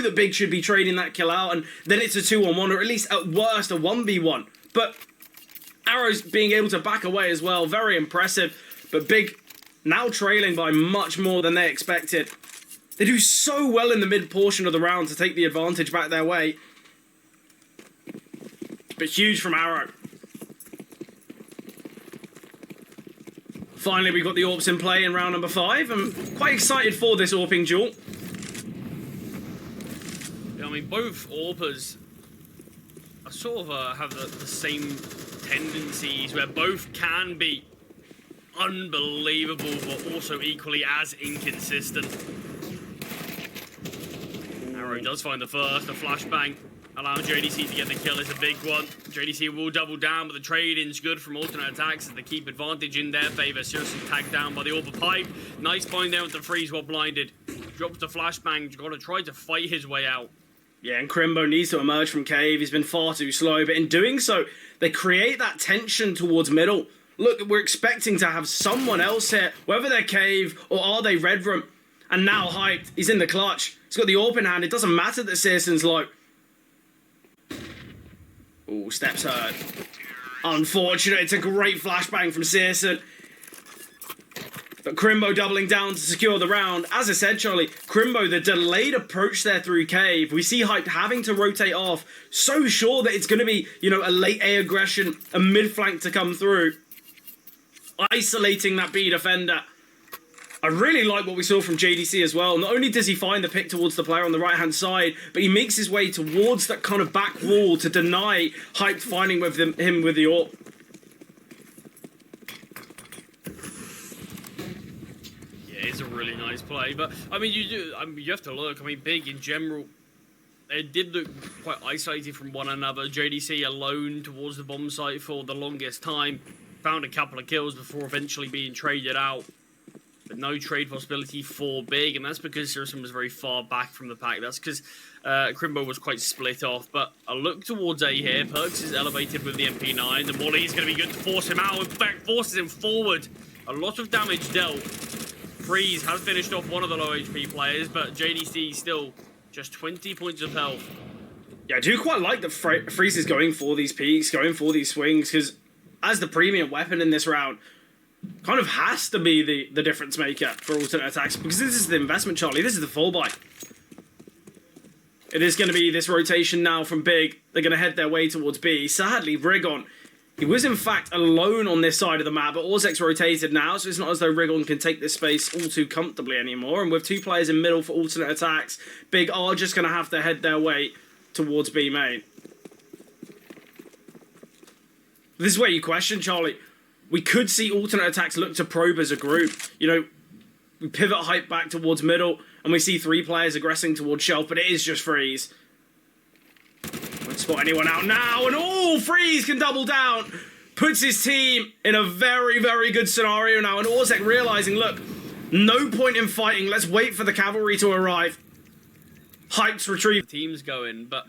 that Big should be trading that kill out, and then it's a 2-on-1, or at least at worst a 1v1. But Arrow's being able to back away as well, very impressive. But Big now trailing by much more than they expected. They do so well in the mid portion of the round to take the advantage back their way. But huge from Arrow. Finally, we got the AWPs in play in round number 5. I'm quite excited for this AWPing duel. I mean, both AWPers are sort of have the same tendencies where both can be unbelievable, but also equally as inconsistent. Arrow does find the first, a flashbang, allowing JDC to get the kill is a big one. JDC will double down, but the trade-in's good from alternate attacks as they keep advantage in their favor. Seriously tagged down by the AWP pipe. Nice bind there with the freeze while blinded. Drops the flashbang, got to try to fight his way out. Yeah, and Crimbo needs to emerge from cave. He's been far too slow, but in doing so, they create that tension towards middle. Look, we're expecting to have someone else here, whether they're cave or are they red room. And now Hyped, he's in the clutch. He's got the AWP in hand. It doesn't matter that Searson's low. Oh, steps hurt. Unfortunate. It's a great flashbang from Searson. But Crimbo doubling down to secure the round. As I said, Charlie, Crimbo, the delayed approach there through cave. We see Hyped having to rotate off. So sure that it's going to be, you know, a late A aggression, a mid flank to come through. Isolating that B defender. I really like what we saw from JDC as well. Not only does he find the pick towards the player on the right-hand side, but he makes his way towards that kind of back wall to deny Hyped finding with him with the AWP. Yeah, it's a really nice play, but I mean, you have to look. I mean, Big in general, they did look quite isolated from one another. JDC alone towards the bomb site for the longest time. Found a couple of kills before eventually being traded out. But no trade possibility for Big, and that's because Searson was very far back from the pack. That's because Crimbo was quite split off. But a look towards A here. Perks is elevated with the MP9. The volley is going to be good to force him out. In fact, forces him forward. A lot of damage dealt. Freeze has finished off one of the low HP players, but JDC still just 20 points of health. Yeah, I do quite like that Freeze is going for these peaks, going for these swings, because as the premium weapon in this round, kind of has to be the difference maker for alternate attacks, because this is the investment, Charlie. This is the full buy. It is going to be this rotation now from Big. They're going to head their way towards B. Sadly, Rigon, he was in fact alone on this side of the map, but Orzex rotated now, so it's not as though Rigon can take this space all too comfortably anymore. And with 2 players in middle for alternate attacks, Big are just going to have to head their way towards B main. This is where you question, Charlie. We could see alternate attacks look to probe as a group. You know, we pivot Hype back towards middle, and we see 3 players aggressing towards Shelf, but it is just Freeze. Won't spot anyone out now, and oh, Freeze can double down. Puts his team in a very, very good scenario now, and Orzek realizing, look, no point in fighting. Let's wait for the cavalry to arrive. Hype's retrieve. Team's going, but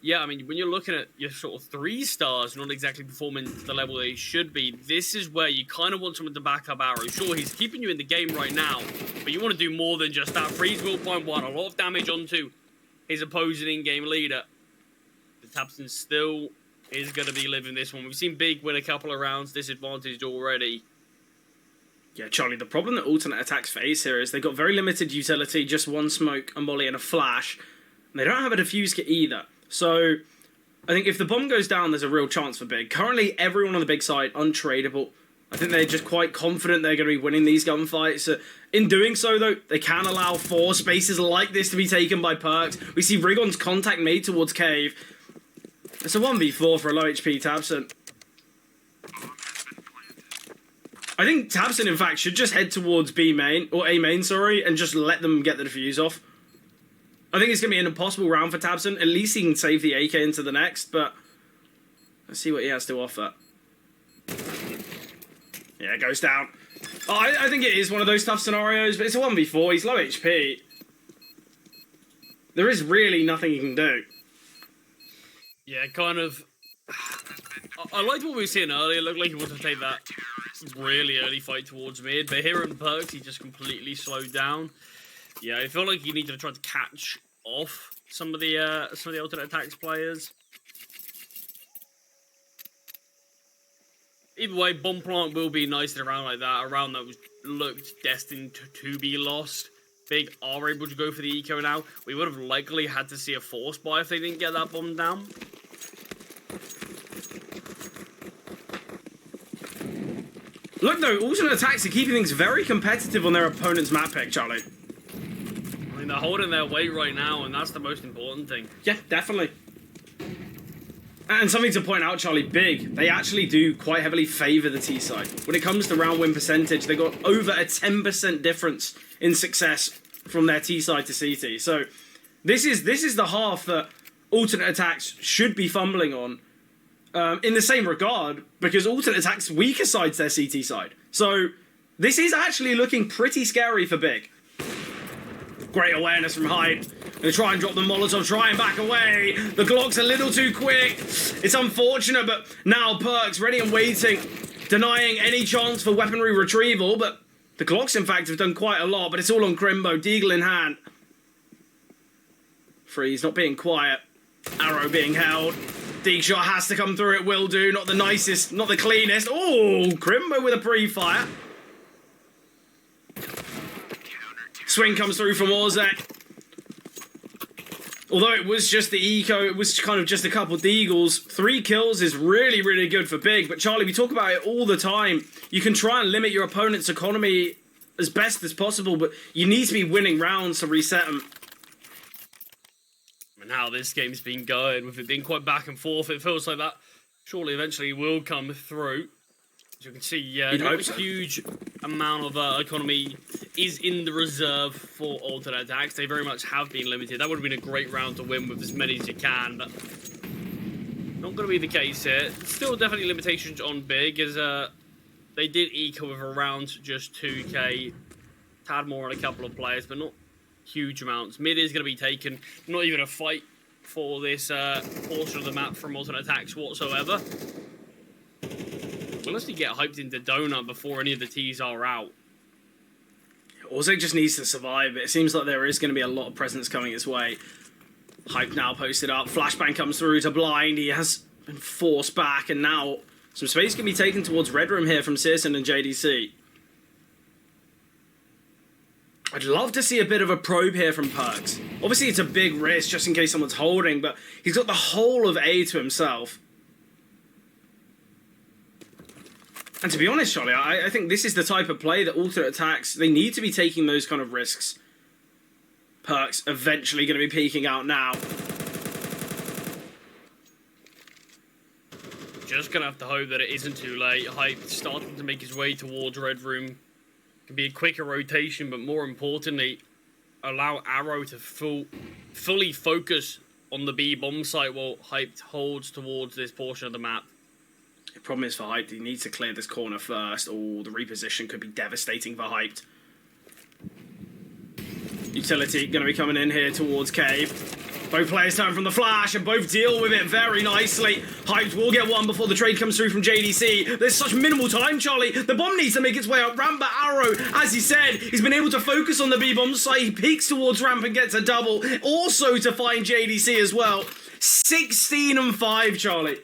yeah, I mean, when you're looking at your sort of 3 stars not exactly performing to the level they should be, this is where you kind of want someone to back up Arrow. Sure, he's keeping you in the game right now, but you want to do more than just that. Freeze will point 1, a lot of damage onto his opposing in-game leader. The tabson still is going to be living this one. We've seen Big win a couple of rounds, disadvantaged already. Yeah, Charlie, the problem that alternate attacks face here is they've got very limited utility, just 1 smoke, a molly, and a flash. And they don't have a defuse kit either. So, I think if the bomb goes down, there's a real chance for Big. Currently, everyone on the Big side, untradeable. I think they're just quite confident they're going to be winning these gunfights. In doing so, though, they can allow 4 spaces like this to be taken by Perks. We see Rigon's contact made towards Cave. It's a 1v4 for a low HP Tabson. I think Tabson, in fact, should just head towards B main, or A main, sorry, and just let them get the defuse off. I think it's going to be an impossible round for Tabson. At least he can save the AK into the next, but let's see what he has to offer. Yeah, it goes down. Oh, I think it is one of those tough scenarios, but it's a 1v4. He's low HP. There is really nothing he can do. Yeah, kind of. I liked what we were seeing earlier. It looked like he wanted to take that really early fight towards mid, but here in Perks, he just completely slowed down. Yeah, I feel like he needed to try to catch off some of the alternate attacks players. Either way, bomb plant will be nice in a round like that. A round that was looked destined to be lost. Big are able to go for the eco now. We would have likely had to see a force buy if they didn't get that bomb down. Look though, alternate attacks are keeping things very competitive on their opponent's map pick, Charlie. I mean, they're holding their weight right now, and that's the most important thing. Yeah, definitely. And something to point out, Charlie, Big, they actually do quite heavily favour the T side. When it comes to round win percentage, they got over a 10% difference in success from their T side to CT. So this is the half that alternate attacks should be fumbling on. In the same regard, because alternate attacks weaker sides their CT side. So this is actually looking pretty scary for Big. Great awareness from Hype. Gonna try and drop the Molotov, try and back away. The Glock's a little too quick. It's unfortunate, but now Perks ready and waiting, denying any chance for weaponry retrieval. But the Glocks, in fact, have done quite a lot, but it's all on Crimbo, Deagle in hand. Freeze not being quiet. Arrow being held. Deagle shot has to come through, it will do. Not the nicest, not the cleanest. Oh, Crimbo with a pre-fire. Swing comes through from Orzek. Although it was just the eco, it was kind of just a couple deagles. 3 kills is really, really good for Big. But Charlie, we talk about it all the time. You can try and limit your opponent's economy as best as possible, but you need to be winning rounds to reset them. And how this game's been going, with it being quite back and forth, it feels like that surely eventually will come through. As you can see, not a huge amount of economy is in the reserve for alternate attacks. They very much have been limited. That would have been a great round to win with as many as you can, but not going to be the case here. Still definitely limitations on Big, as they did eco with around just 2k. Tad more on a couple of players, but not huge amounts. Mid is going to be taken. Not even a fight for this portion of the map from alternate attacks whatsoever. We'll actually get hyped into Donut before any of the T's are out. Also just needs to survive. It seems like there is going to be a lot of presence coming his way. Hype now posted up. Flashbang comes through to Blind. He has been forced back, and now some space can be taken towards Red Room here from Searson and JDC. I'd love to see a bit of a probe here from Perks. Obviously, it's a big risk just in case someone's holding, but he's got the whole of A to himself. And to be honest, Charlie, I think this is the type of play that alternate attacks, they need to be taking those kind of risks. Perks eventually going to be peeking out now. Just going to have to hope that it isn't too late. Hype starting to make his way towards Red Room. Can be a quicker rotation, but more importantly, allow Arrow to fully focus on the B bomb site while Hype holds towards this portion of the map. The problem is for Hyped, he needs to clear this corner first. Oh, the reposition could be devastating for Hyped. Utility going to be coming in here towards Cave. Both players turn from the flash and both deal with it very nicely. Hyped will get one before the trade comes through from JDC. There's such minimal time, Charlie. The bomb needs to make its way up ramp, but Arrow, as he said, he's been able to focus on the B bomb site. He peeks towards ramp and gets a double. Also to find JDC as well. 16 and 5, Charlie.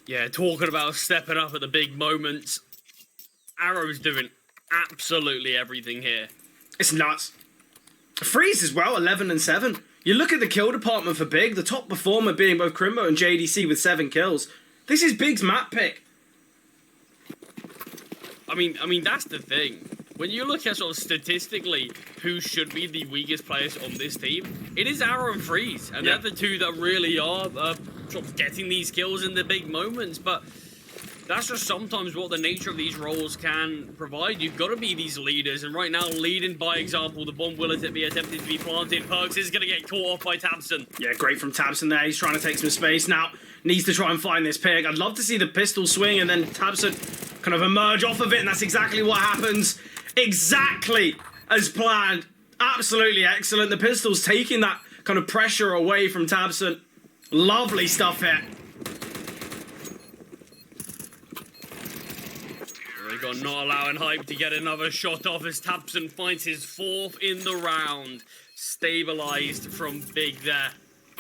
Yeah, talking about stepping up at the big moments. Arrow's doing absolutely everything here. It's nuts. Freeze as well, 11 and 7. You look at the kill department for Big, the top performer being both Crimbo and JDC with 7 kills. This is Big's map pick. I mean that's the thing. When you look at sort of statistically who should be the weakest players on this team, it is Arrow and Freeze, and they're the two that really are sort of getting these kills in the big moments. But that's just sometimes what the nature of these roles can provide. You've got to be these leaders, and right now, leading by example, the bomb will be attempted to be planted. Perks is going to get caught off by Tabson. Yeah, great from Tabson there. He's trying to take some space now. Needs to try and find this pick. I'd love to see the pistol swing and then Tabson kind of emerge off of it, and that's exactly what happens. Exactly as planned. Absolutely excellent. The pistol's taking that kind of pressure away from Tabson. Lovely stuff here. Got not allowing Hype to get another shot off as Tabson finds his 4th in the round. stabilized from Big there.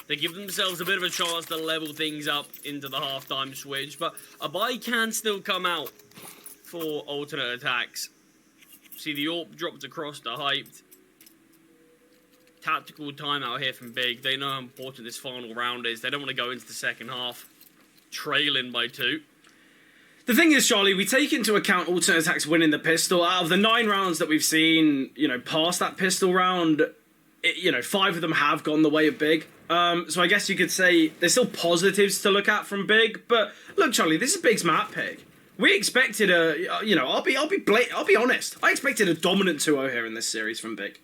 They give themselves a bit of a chance to level things up into the halftime switch, but a buy can still come out for alternate attacks. See the AWP dropped across the hyped. Tactical timeout here from Big. They know how important this final round is. They don't want to go into the second half trailing by 2. The thing is, Charlie, we take into account alternate attacks winning the pistol. Out of the 9 rounds that we've seen, you know, past that pistol round, you know, 5 of them have gone the way of Big. So I guess you could say there's still positives to look at from Big. But look, Charlie, this is Big's map pick. We expected a, you know, I'll be honest. I expected a dominant 2-0 here in this series from Big.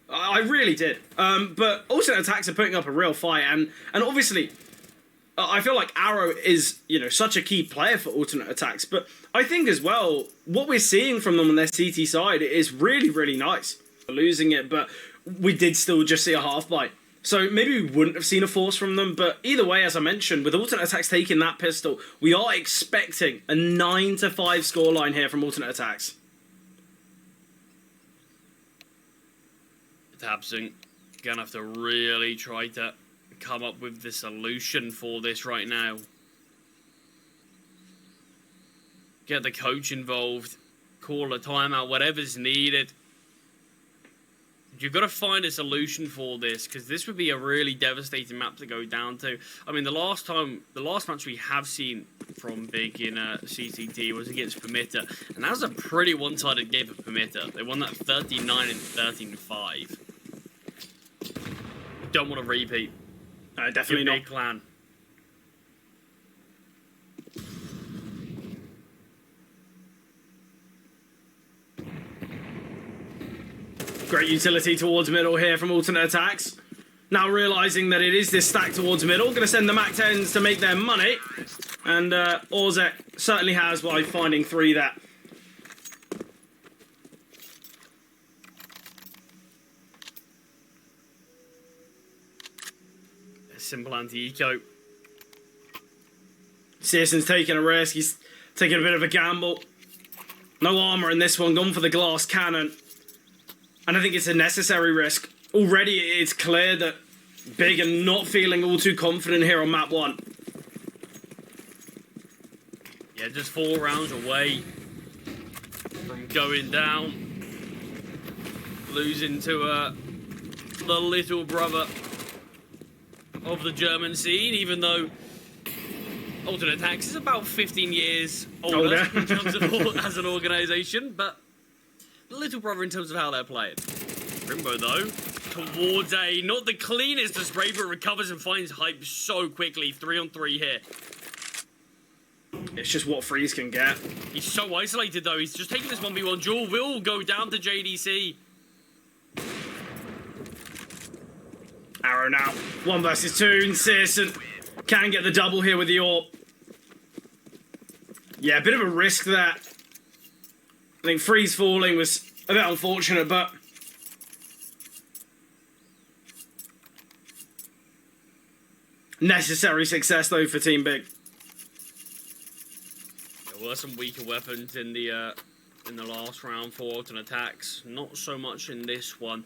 I really did. But alternate attacks are putting up a real fight, and obviously, I feel like Arrow is, you know, such a key player for alternate attacks. But I think as well, what we're seeing from them on their CT side is really, really nice. Losing it, but we did still just see a half bite. So maybe we wouldn't have seen a force from them, but either way, as I mentioned, with alternate attacks taking that pistol, we are expecting a 9-5 scoreline here from alternate attacks. Tabsing gonna have to really try to come up with the solution for this right now. Get the coach involved, call a timeout, whatever's needed. You've got to find a solution for this, because this would be a really devastating map to go down to. I mean, the last match we have seen from Big in CCT was against Permitter, and that was a pretty one-sided game for Permitter. They won that 39 and 13-5. Don't want to repeat. Definitely not. Big Clan. Great utility towards middle here from alternate attacks. Now realizing that it is this stack towards middle, going to send the Mac 10s to make their money. And Orzek certainly has by finding 3 there. Simple anti-eco. Searson's taking a risk. He's taking a bit of a gamble. No armor in this one. Gone for the glass cannon. And I think it's a necessary risk. Already it's clear that Big are not feeling all too confident here on map 1. Yeah, just 4 rounds away from going down. Losing to the little brother of the German scene, even though alternate attacks is about 15 years older in terms of as an organisation, but the little brother in terms of how they're playing. Rimbo though, towards A, not the cleanest of spray, but recovers and finds hype so quickly. 3-on-3 here. It's just what Freeze can get. He's so isolated though, he's just taking this 1v1 duel, will go down to JDC. Arrow now, 1 versus 2, and Searson can get the double here with the AWP. Yeah, a bit of a risk there. I think Freeze falling was a bit unfortunate, but necessary success though for Team Big. There were some weaker weapons in the last round for alternate attacks. Not so much in this one.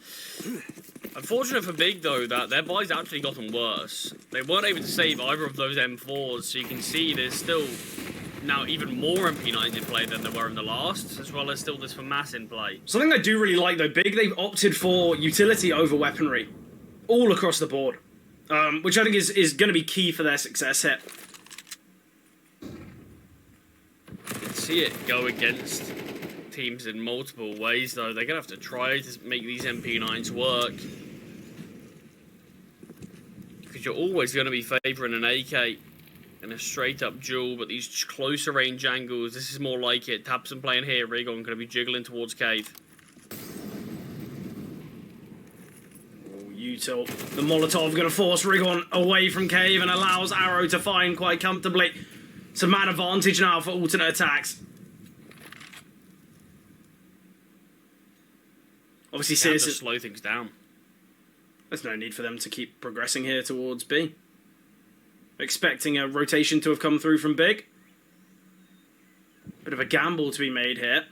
Unfortunate for Big though that their buys actually gotten worse. They weren't able to save either of those M4s, so you can see there's still now even more MP9s in play than there were in the last, as well as still this FAMAS in play. Something I do really like though, Big, they've opted for utility over weaponry all across the board, which I think is going to be key for their success here. You can see it go against teams in multiple ways though. They're going to have to try to make these MP9s work, because you're always going to be favouring an AK in a straight up duel, but these closer range angles, this is more like it. Tabson playing here, Rigon going to be jiggling towards Cave. Util, the Molotov going to force Rigon away from Cave and allows Arrow to find quite comfortably. It's a man advantage now for alternate attacks. Obviously, Down to slow things down. There's no need for them to keep progressing here towards B. Expecting a rotation to have come through from Big. Bit of a gamble to be made here.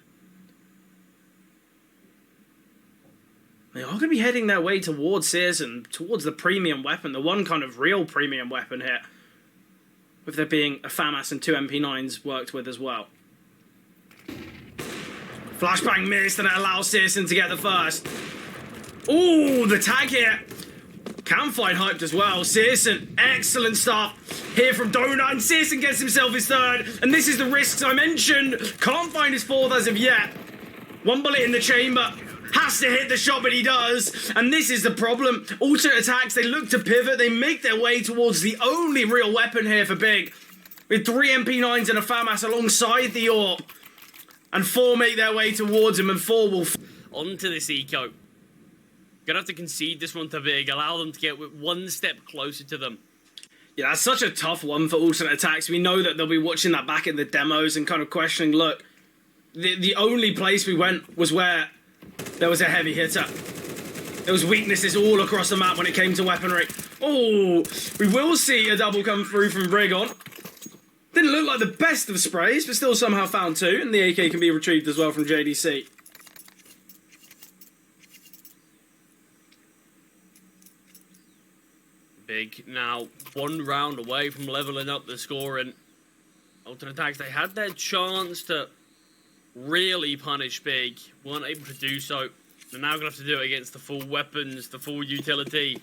They are going to be heading their way towards Searson, towards the premium weapon, the one kind of real premium weapon here. With there being a FAMAS and 2 MP9s worked with as well. Flashbang missed, and it allows Searson to get the first. Ooh, the tag here. Can find hyped as well. Searson, excellent stuff here from Donut, and Searson gets himself his third. And this is the risks I mentioned. Can't find his fourth as of yet. One bullet in the chamber. Has to hit the shot, but he does. And this is the problem. Alternate attacks, they look to pivot. They make their way towards the only real weapon here for Big. With 3 MP9s and a FAMAS alongside the AWP. And 4 make their way towards him, and 4 will... Onto this eco. Gonna have to concede this one to Big. Allow them to get one step closer to them. Yeah, that's such a tough one for alternate attacks. We know that they'll be watching that back in the demos and kind of questioning, look, the only place we went was where there was a heavy hitter. There was weaknesses all across the map when it came to weaponry. Oh, we will see a double come through from Brigon. Didn't look like the best of sprays, but still somehow found 2, and the AK can be retrieved as well from JDC. Big now 1 round away from leveling up the score, and alternate attacks, they had their chance to really punish Big, weren't able to do so. They're now gonna have to do it against the full weapons, the full utility.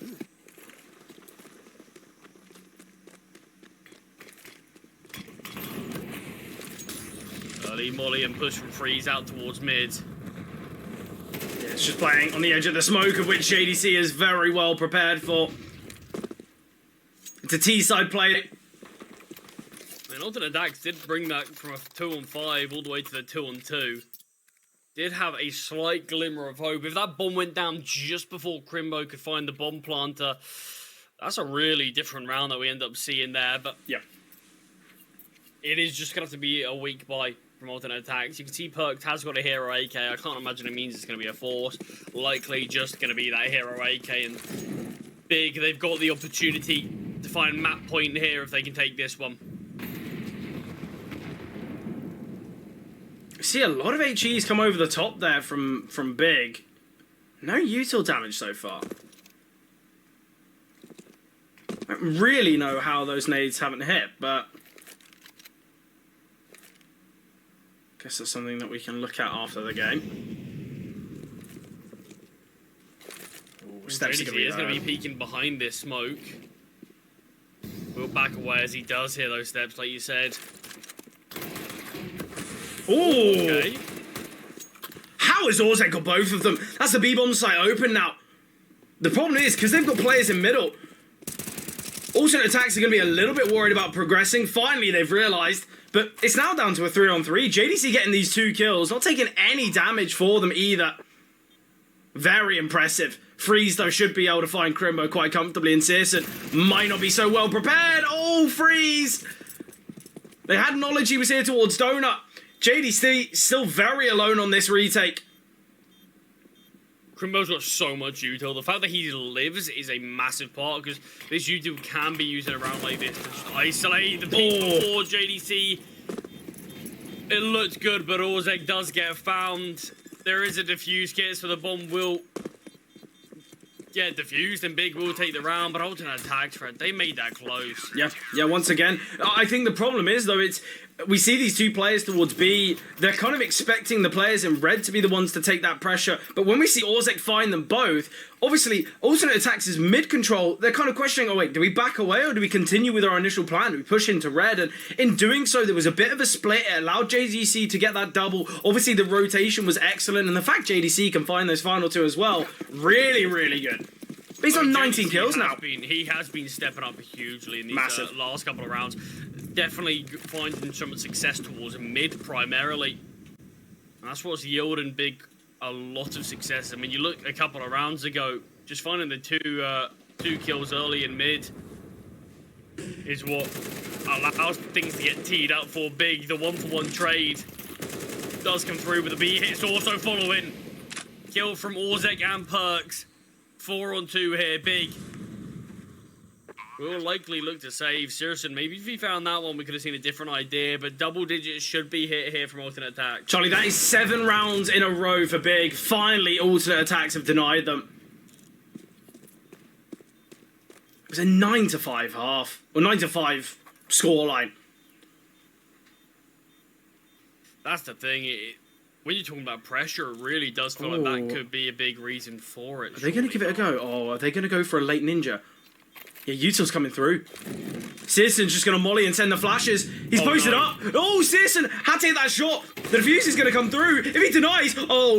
Early molly and push from Freeze out towards mid. Yeah, it's just playing on the edge of the smoke, of which JDC is very well prepared for. It's a T-side play. And alternate attacks did bring that from a 2-on-5 all the way to the 2-on-2. Did have a slight glimmer of hope. If that bomb went down just before Crimbo could find the bomb planter, that's a really different round that we end up seeing there. But yeah, it is just going to have to be a weak buy from alternate attacks. You can see Perked has got a hero AK. I can't imagine it means it's going to be a force. Likely just going to be that hero AK. And Big, they've got the opportunity to find map point here if they can take this one. See a lot of HEs come over the top there from Big. No util damage so far. I don't really know how those nades haven't hit, but I guess that's something that we can look at after the game. Ooh, steps is going to be peeking behind this smoke. We'll back away as he does hear those steps, like you said. Ooh! Okay. How has Orzek got both of them? That's the B-bomb site open now. The problem is, because they've got players in middle, alternate attacks are going to be a little bit worried about progressing. Finally, they've realised, but it's now down to a 3-on-3. JDC getting these 2 kills, not taking any damage for them either. Very impressive. Freeze, though, should be able to find Crimbo quite comfortably, and Searson might not be so well prepared. Oh, Freeze! They had knowledge he was here towards Donut. JDC still very alone on this retake. Crimbo's got so much util. The fact that he lives is a massive part, because this util can be used in a round like this to just isolate the people for JDC. It looked good, but Orzek does get found. There is a defuse kit, so the bomb will get diffused, and Big will take the round, but alternate attacks, Fred, they made that close. Yeah, once again. I think the problem is, though, we see these 2 players towards B, they're kind of expecting the players in red to be the ones to take that pressure, but when we see Orzek find them both, obviously, alternate attacks is mid-control, they're kind of questioning, oh wait, do we back away or do we continue with our initial plan? Do we push into red? And in doing so, there was a bit of a split, it allowed JDC to get that double, obviously the rotation was excellent, and the fact JDC can find those final 2 as well, really, really good. But he's on 19 kills now. He has been stepping up hugely in these last couple of rounds. Definitely finding some success towards mid primarily. And that's what's yielding Big a lot of success. I mean, you look a couple of rounds ago, just finding the two kills early in mid is what allows things to get teed up for Big. The 1-for-1 trade does come through, but the B hits also following. Kill from Orzek and Perks. 4-on-2 here, Big. We'll likely look to save. Sirison, maybe if he found that one, we could have seen a different idea, but double digits should be hit here from alternate attacks. Charlie, that is 7 rounds in a row for Big. Finally, alternate attacks have denied them. It was a 9-5 half, or 9-5 scoreline. That's the thing. When you're talking about pressure, it really does feel like that could be a big reason for it. Are they going to give it a go? Oh, are they going to go for a late ninja? Yeah, Util's coming through. Searson's just going to molly and send the flashes. He's posted up. Oh, Searson had to hit that shot. The defuse is going to come through. If he denies,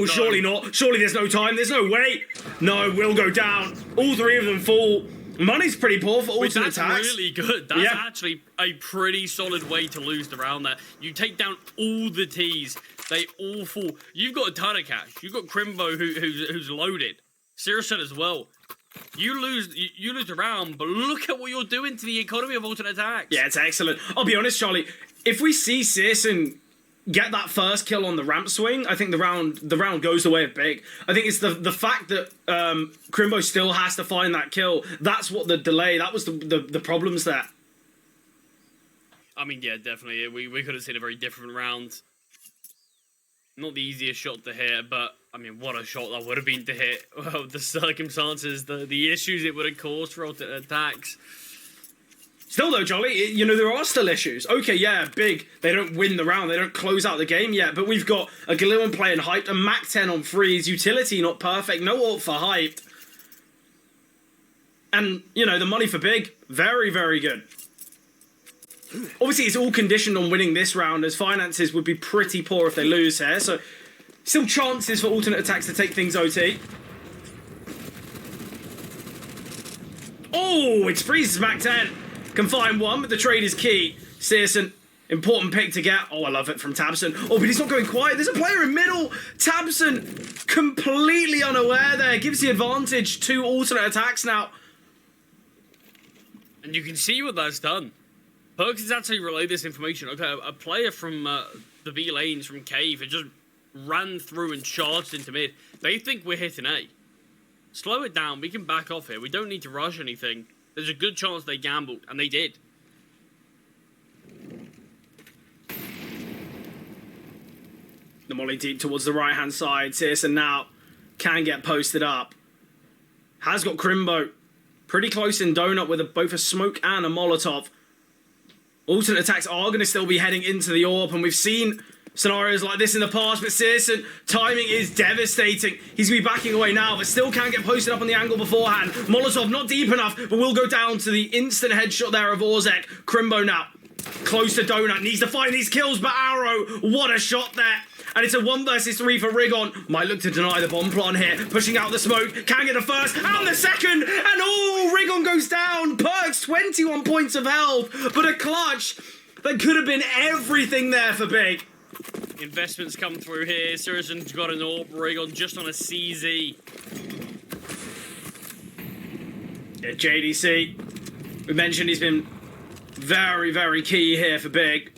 surely not. Surely there's no time. There's no way. No, will go down. All 3 of them fall. Money's pretty poor for alternate attacks. That's really good. That's actually a pretty solid way to lose the round there. You take down all the T's. They all fall. You've got a ton of cash. You've got Crimbo who's loaded. Searson as well. You lose the round, but look at what you're doing to the economy of alternate attacks. Yeah, it's excellent. I'll be honest, Charlie. If we see Searson get that first kill on the ramp swing, I think the round goes the way of Big. I think it's the fact that Crimbo still has to find that kill. That's what the delay. That was the problems there. I mean, yeah, definitely. We could have seen a very different round. Not the easiest shot to hit, but I mean, what a shot that would have been to hit. Well, the circumstances, the issues it would have caused for alternate attacks. Still though, Jolly, you know, there are still issues. Okay, yeah, Big, they don't win the round, they don't close out the game yet, but we've got a Galillion playing Hyped, a Mac 10 on freeze, utility not perfect, no ult for Hyped. And, you know, the money for Big, very, very good. Obviously, it's all conditioned on winning this round, as finances would be pretty poor if they lose here, so still chances for alternate attacks to take things OT. Oh, it's freezes Mac 10. Can find one, but the trade is key. Searson, important pick to get. Oh, I love it from Tabson. Oh, but he's not going quiet. There's a player in middle. Tabson, completely unaware there. Gives the advantage to alternate attacks now. And you can see what that's done. Perks has actually relayed this information. Okay, a player from the B lanes from Cave had just ran through and charged into mid. They think we're hitting A. Slow it down. We can back off here. We don't need to rush anything. There's a good chance they gambled, and they did. The molly deep towards the right-hand side. Searson now can get posted up. Has got Crimbo pretty close in donut with both a smoke and a Molotov. Alternate attacks are going to still be heading into the AWP, and we've seen scenarios like this in the past, but Searson, timing is devastating. He's going to be backing away now, but still can't get posted up on the angle beforehand. Molotov not deep enough, but will go down to the instant headshot there of Orzek. Crimbo now close to donut, needs to find these kills, but Arrow, what a shot there. And it's a 1 versus 3 for Rigon. Might look to deny the bomb plan here. Pushing out the smoke. Can get the first and the second. And Rigon goes down. Perks, 21 points of health. But a clutch that could have been everything there for Big. Investments come through here. Searson's got an AWP. Rigon just on a CZ. Yeah, JDC. We mentioned he's been very, very key here for Big.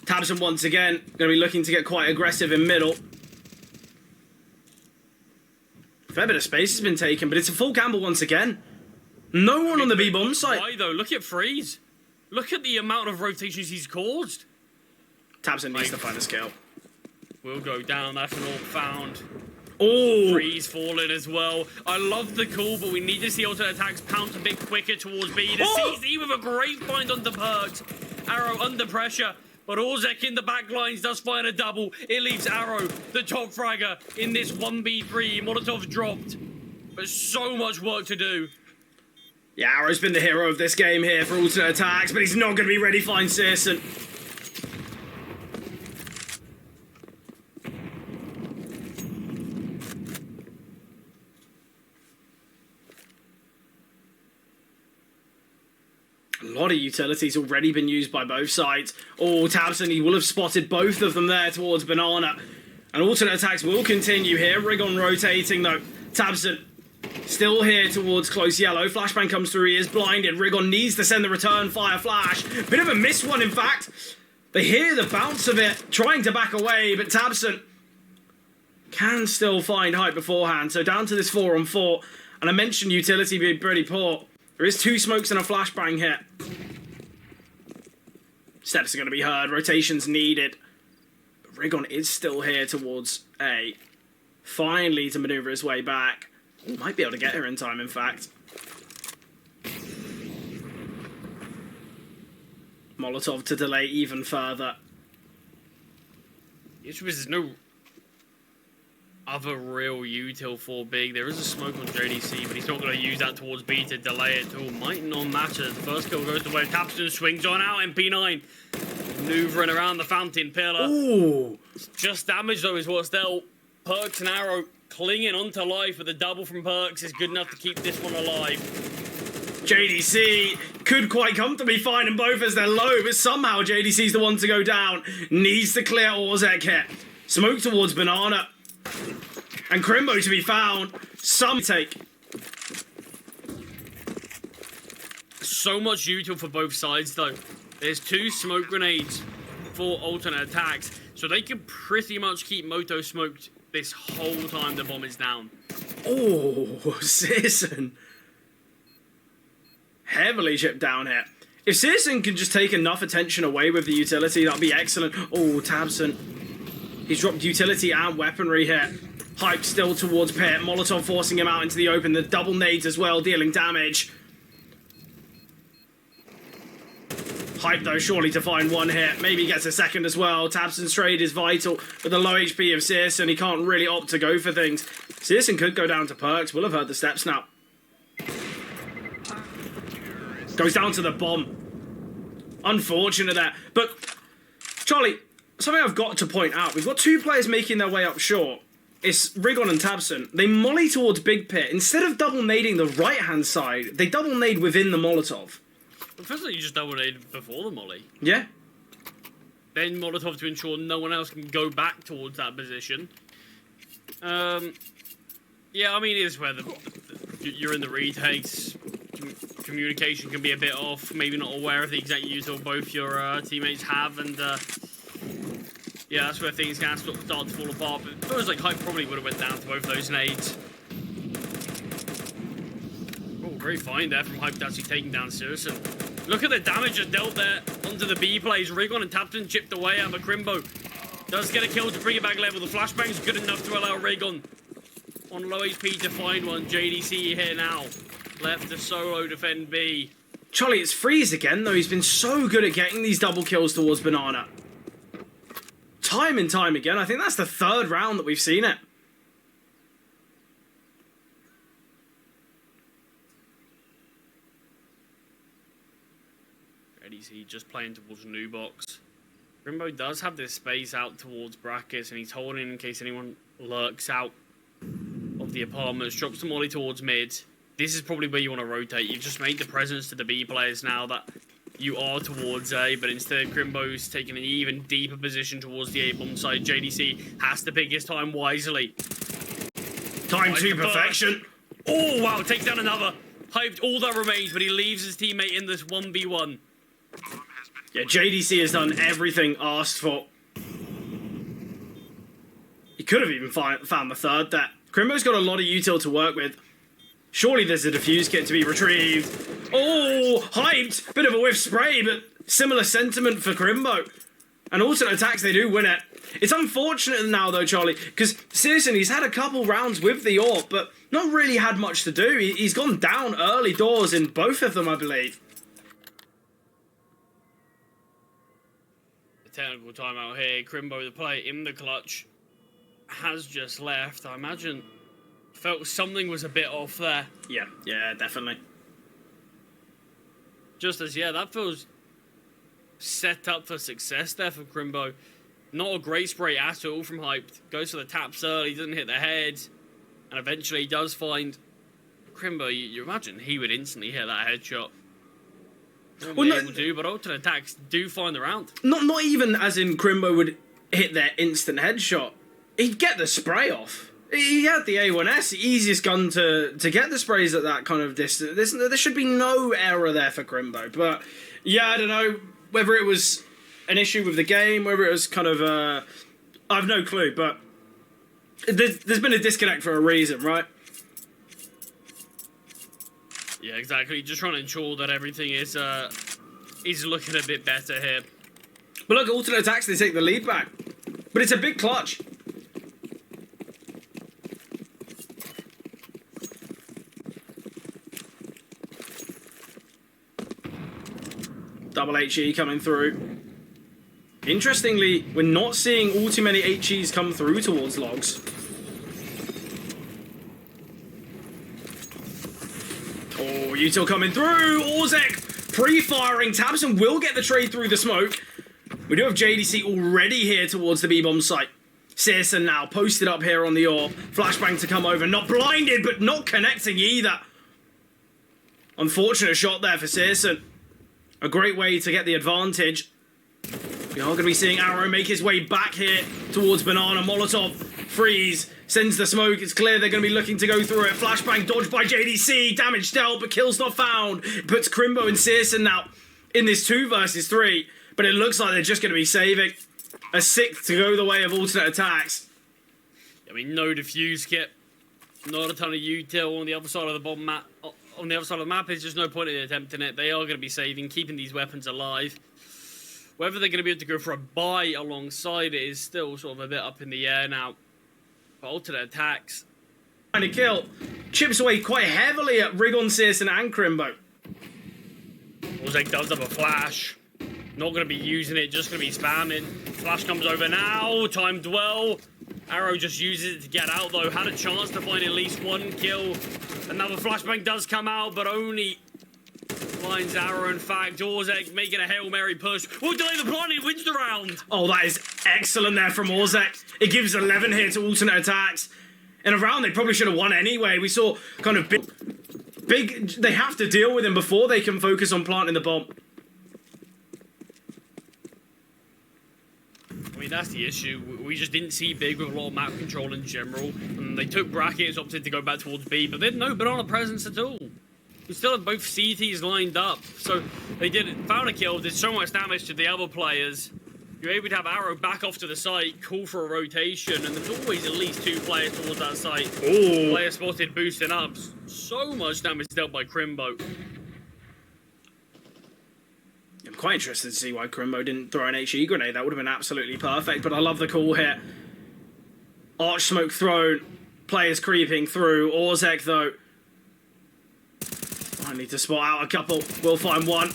Tabson once again going to be looking to get quite aggressive in middle. Fair bit of space has been taken, but it's a full gamble once again. No one on the B-bomb site. Why though? Look at Freeze. Look at the amount of rotations he's caused. Tabson needs to find a skill. We'll go down. That's an AWP found. Oh, Freeze falling as well. I love the call, but we need to see alternate attacks pounce a bit quicker towards B. The CZ with a great find onto Perks. Arrow under pressure. But Orzek in the back lines does find a double. It leaves Arrow, the top fragger, in this 1v3. Molotov's dropped. But so much work to do. Yeah, Arrow's been the hero of this game here for alternate attacks, but he's not going to be ready to find Searson. A lot of utilities already been used by both sides. Oh, Tabson, he will have spotted both of them there towards Banana. And alternate attacks will continue here. Rigon rotating though. Tabson still here towards close yellow. Flashbang comes through, he is blinded. Rigon needs to send the return fire flash. Bit of a missed one, in fact. They hear the bounce of it, trying to back away, but Tabson can still find height beforehand. So down to this 4-on-4. And I mentioned utility being pretty poor. There is 2 smokes and a flashbang here. Steps are going to be heard. Rotations needed. But Rigon is still here towards A. Finally to maneuver his way back. Ooh, might be able to get here in time, in fact. Molotov to delay even further. The issue is there's no other real util for big. There is a smoke on JDC, but he's not going to use that towards B to delay it. Oh, might not matter. The first kill goes to where Tapston swings on out MP9. Maneuvering around the fountain pillar. Ooh. Just damage though is what's dealt. Perks and Arrow clinging onto life, but the double from Perks is good enough to keep this one alive. JDC could quite comfortably find them both as they're low, but somehow JDC's the one to go down. Needs to clear Orzek here. Smoke towards Banana. And Crimbo to be found. Some take. So much util for both sides though. There's 2 smoke grenades for alternate attacks, so they can pretty much keep Moto smoked this whole time the bomb is down. Oh, Searson. Heavily chipped down here. If Searson can just take enough attention away with the utility, that'd be excellent. Oh, Tabson. He's dropped utility and weaponry here. Hype still towards Pit. Molotov forcing him out into the open. The double nades as well, dealing damage. Hype though, surely to find 1 hit. Maybe he gets a second as well. Tabson's trade is vital. With the low HP of Searson, he can't really opt to go for things. Searson could go down to Perks. We'll have heard the steps now. Goes down to the bomb. Unfortunate there. But, Charlie, something I've got to point out. We've got 2 players making their way up short. It's Rigon and Tabson. They molly towards Big Pit. Instead of double nading the right-hand side, they double nade within the Molotov. Well, first of all, you just double nade before the molly. Yeah. Then Molotov to ensure no one else can go back towards that position. Yeah, I mean, it is where you're in the retakes. Communication can be a bit off. Maybe not aware of the exact util both your teammates have, and yeah, that's where things can start to fall apart. But it feels like Hype probably would have went down to both those nades. Oh, very fine there from Hype to actually taking down Searson. Look at the damage just dealt there onto the B plays. Rigon and Tapton chipped away out of Crimbo. Does get a kill to bring it back level. The flashbang's good enough to allow Rigon on low HP to find one. JDC here now. Left to solo defend B. Charlie, it's Freeze again, though. He's been so good at getting these double kills towards Banana. Time and time again. I think that's the 3rd round that we've seen it. JDC just playing towards new box. Rimbo does have this space out towards brackets, and he's holding in case anyone lurks out of the apartments. Drops the molly towards mid. This is probably where you want to rotate. You've just made the presence to the B players now that you are towards A, but instead Crimbo's taking an even deeper position towards the A bomb side. JDC has to pick his time wisely. Time to perfection. Oh, wow, takes down another. Hyped all that remains, but he leaves his teammate in this 1v1. Yeah, JDC has done everything asked for. He could have even found the 3rd there. Crimbo's got a lot of util to work with. Surely there's a defuse kit to be retrieved. Oh, Hyped! Bit of a whiff spray, but similar sentiment for Crimbo. And alternate attacks, they do win it. It's unfortunate now, though, Charlie, because seriously, he's had a couple rounds with the AWP, but not really had much to do. He's gone down early doors in both of them, I believe. The technical timeout here. Crimbo, the player in the clutch, has just left. I imagine felt something was a bit off there. Yeah, definitely. Just as, yeah, that feels set up for success there for Crimbo. Not a great spray at all from Hyped. Goes for the taps early, doesn't hit the head, and eventually he does find Crimbo. You imagine he would instantly hit that headshot. Well, no, able to, but alternate attacks do find the round. Not even as in Crimbo would hit their instant headshot. He'd get the spray off. He had the A1S, the easiest gun to get the sprays at that kind of distance. There should be no error there for Crimbo. But, yeah, I don't know whether it was an issue with the game, whether it was kind of I have no clue, but there's been a disconnect for a reason, right? Yeah, exactly. Just trying to ensure that everything is looking a bit better here. But look, alternate attacks, they take the lead back. But it's a big clutch. Double HE coming through. Interestingly, we're not seeing all too many HEs come through towards logs. Oh, Util coming through. Orzek pre-firing. tabseN will get the trade through the smoke. We do have JDC already here towards the B-bomb site. csgo now posted up here on the orb. Flashbang to come over. Not blinded, but not connecting either. Unfortunate shot there for csgo. A great way to get the advantage. We are going to be seeing Arrow make his way back here towards Banana. Molotov, freeze, sends the smoke. It's clear they're going to be looking to go through it. Flashbang dodged by JDC. Damage dealt, but kills not found. Puts Crimbo and csgo now in this 2 versus 3. But it looks like they're just going to be saving a 6th to go the way of alternate attacks. I mean, no defuse kit. Not a ton of util on the other side of the bomb map. On the other side of the map, there's just no point in attempting it. They are going to be saving, keeping these weapons alive. Whether they're going to be able to go for a buy alongside it is still sort of a bit up in the air now. But alternate attacks. Trying to kill. Chips away quite heavily at Rigon, csgo and Crimbo. Orzek does have a flash. Not going to be using it, just going to be spamming. Flash comes over now, timed well. Arrow just uses it to get out though. Had a chance to find at least 1 kill. Another flashbang does come out, but only finds Arrow. In fact, Orzek making a Hail Mary push. Oh, delay the planning, wins the round. Oh, that is excellent there from Orzek. It gives 11 here to alternate attacks. In a round they probably should have won anyway. We saw kind of big, they have to deal with him before they can focus on planting the bomb. I mean, that's the issue. We just didn't see Big with a lot of map control in general. And they took brackets, opted to go back towards B, but they had no banana presence at all. We still had both CTs lined up. So they found a kill, did so much damage to the other players. You're able to have Arrow back off to the site, call for a rotation, and there's always at least 2 players towards that site. Ooh. Player spotted boosting up. So much damage dealt by Crimbo. I'm quite interested to see why Crimbo didn't throw an HE grenade. That would have been absolutely perfect, but I love the call here. Arch smoke thrown. Players creeping through. Orzek, though. I need to spot out a couple. We'll find one.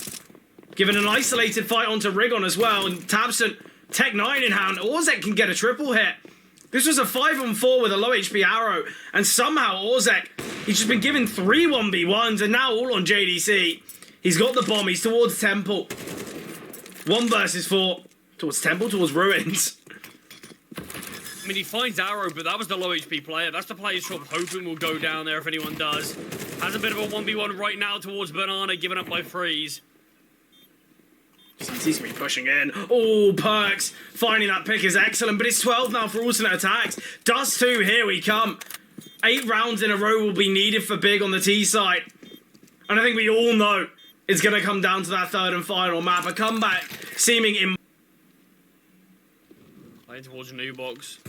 Given an isolated fight onto Rigon as well. And tabseN, Tech 9 in hand. Orzek can get a triple hit. This was a 5-on-4 with a low HP Arrow. And somehow Orzek, he's just been given 3 1v1s and now all on JDC. He's got the bomb. He's towards Temple. 1 versus 4. Towards Temple, towards Ruins. I mean, he finds Arrow, but that was the low HP player. That's the player sort of hoping will go down there if anyone does. Has a bit of a 1v1 right now towards Banana, given up by Freeze. CT's been pushing in. Oh, Perks. Finding that pick is excellent, but it's 12 now for alternate attacks. Dust 2, here we come. 8 rounds in a row will be needed for Big on the T side. And I think we all know it's going to come down to that 3rd and final map. A comeback seeming in... Playing towards a new box.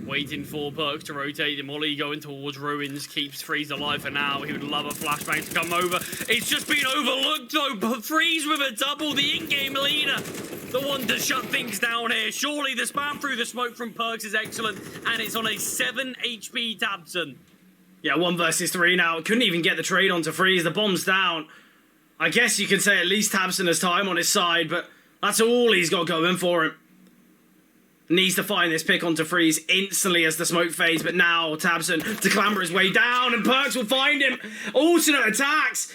Waiting for Perks to rotate. The Molly going towards Ruins. Keeps Freeze alive for now. He would love a flashbang to come over. It's just been overlooked though. But Freeze with a double. The in-game leader. The one to shut things down here. Surely the spam through the smoke from Perks is excellent. And it's on a 7 HP tabseN. Yeah, 1 versus 3 now. Couldn't even get the trade onto Freeze. The bomb's down. I guess you could say at least tabseN has time on his side, but that's all he's got going for him. Needs to find this pick onto Freeze instantly as the smoke fades, but now tabseN to clamber his way down, and Perks will find him. Alternate attacks.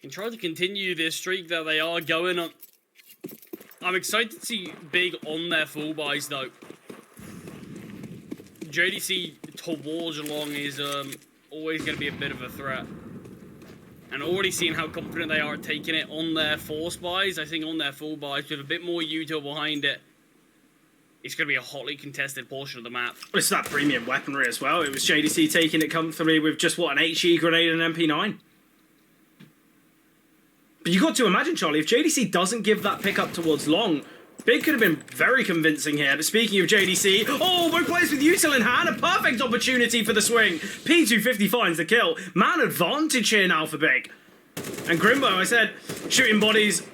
Can try to continue this streak that they are going on. I'm excited to see Big on their full buys though. JDC towards long is always going to be a bit of a threat. And already seeing how confident they are at taking it on their force buys, I think on their full buys with a bit more util behind it, it's going to be a hotly contested portion of the map. It's that premium weaponry as well. It was JDC taking it comfortably with just, what, an HE grenade and an MP9? But you got to imagine, Charlie, if JDC doesn't give that pick up towards long, Big could have been very convincing here, but speaking of JDC, oh, both players with util in hand, a perfect opportunity for the swing. P250 finds the kill. Man advantage here now for Big. And Grimbo, I said, shooting bodies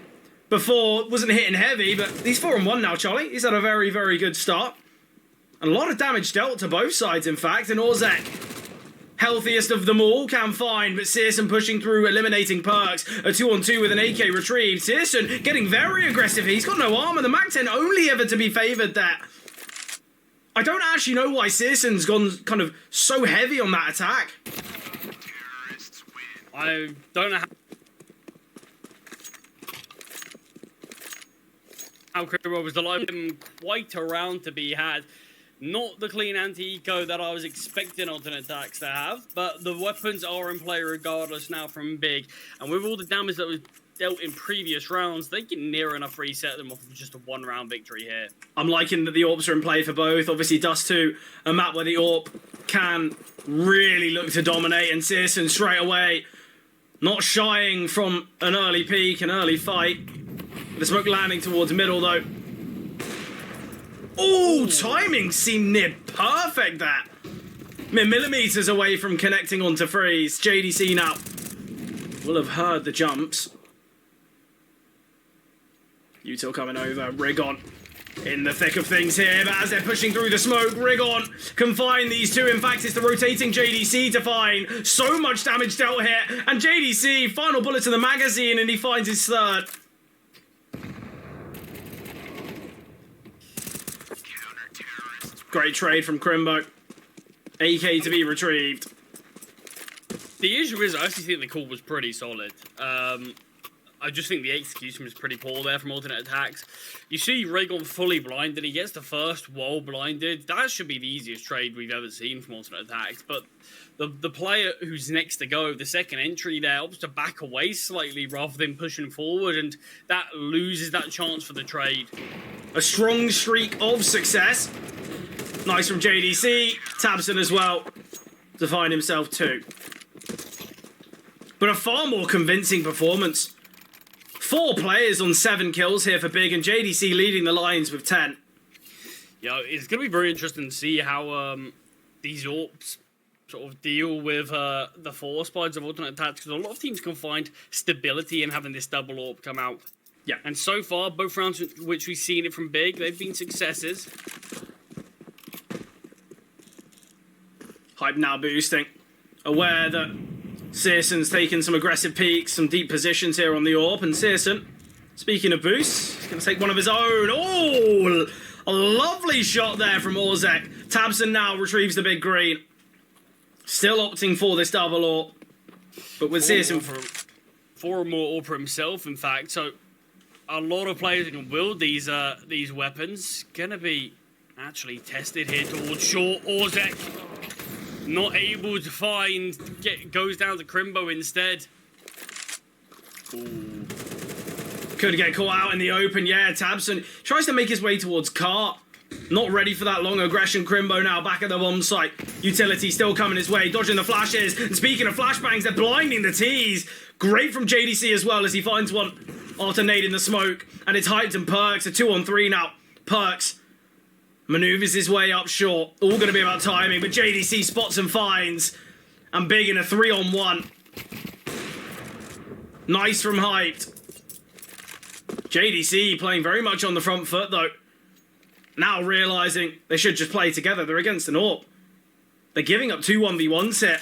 before, wasn't hitting heavy, but he's 4-1 now, Charlie. He's had a very, very good start. And a lot of damage dealt to both sides, in fact, and Orzek, healthiest of them all, can find, but Searson pushing through, eliminating Perks. A 2-on-2 with an AK retrieved. Searson getting very aggressive. He's got no armor. The Mag-10 only ever to be favored there. I don't actually know why Searson's gone kind of so heavy on that attack. I don't know how Cribbo was alive. Quite a round to be had. Not the clean anti-eco that I was expecting alternate attacks to have, but the weapons are in play regardless now from Big. And with all the damage that was dealt in previous rounds, they can near enough reset them off of just a one-round victory here. I'm liking that the AWPs are in play for both. Obviously, Dust 2, a map where the AWP can really look to dominate, and Searson straight away not shying from an early peak, an early fight. The smoke landing towards middle, though. Oh, timing seemed near perfect there. Mere millimeters away from connecting onto Freeze. JDC now will have heard the jumps. Util coming over. Rigon in the thick of things here, but as they're pushing through the smoke, Rigon can find these two. In fact, it's the rotating JDC to find. So much damage dealt here, and JDC, final bullet to the magazine, and he finds his third. Great trade from Crimbo. AK to be retrieved. The issue is, I actually think the call was pretty solid. I just think the execution was pretty poor there from alternate attacks. You see Raygon fully blinded. He gets the first while blinded. That should be the easiest trade we've ever seen from alternate attacks. But the player who's next to go, the second entry there, opts to back away slightly rather than pushing forward. And that loses that chance for the trade. A strong streak of success. Nice from JDC. Tabson as well to find himself too. But a far more convincing performance. 4 players on 7 kills here for Big, and JDC leading the lines with 10. Yeah, it's going to be very interesting to see how these AWPs sort of deal with the force sides of alternate attacks, because a lot of teams can find stability in having this double AWP come out. Yeah. And so far, both rounds which we've seen it from Big, they've been successes. Hype now boosting. Aware that Searson's taken some aggressive peeks, some deep positions here on the AWP, and Searson, speaking of boosts, he's going to take one of his own. Oh, a lovely shot there from Orzek. Tabson now retrieves the big green. Still opting for this double AWP, but with Searson... Four more AWP for himself, in fact, so a lot of players who can wield these weapons gonna be actually tested here towards short. Orzek not able to find, goes down to Crimbo instead. Ooh. Could get caught out in the open. Yeah, Tabson tries to make his way towards Cart. Not ready for that long aggression. Crimbo now back at the bomb site. Utility still coming his way, dodging the flashes. And speaking of flashbangs, they're blinding the T's. Great from JDC as well as he finds one alternating the smoke. And it's Hyped and Perks, a 2-on-3 now. Perks maneuvers his way up short. All going to be about timing, but JDC spots and finds. And Big in a 3-on-1. Nice from Hyped. JDC playing very much on the front foot though. Now realising they should just play together. They're against an AWP. They're giving up 2 1v1s here.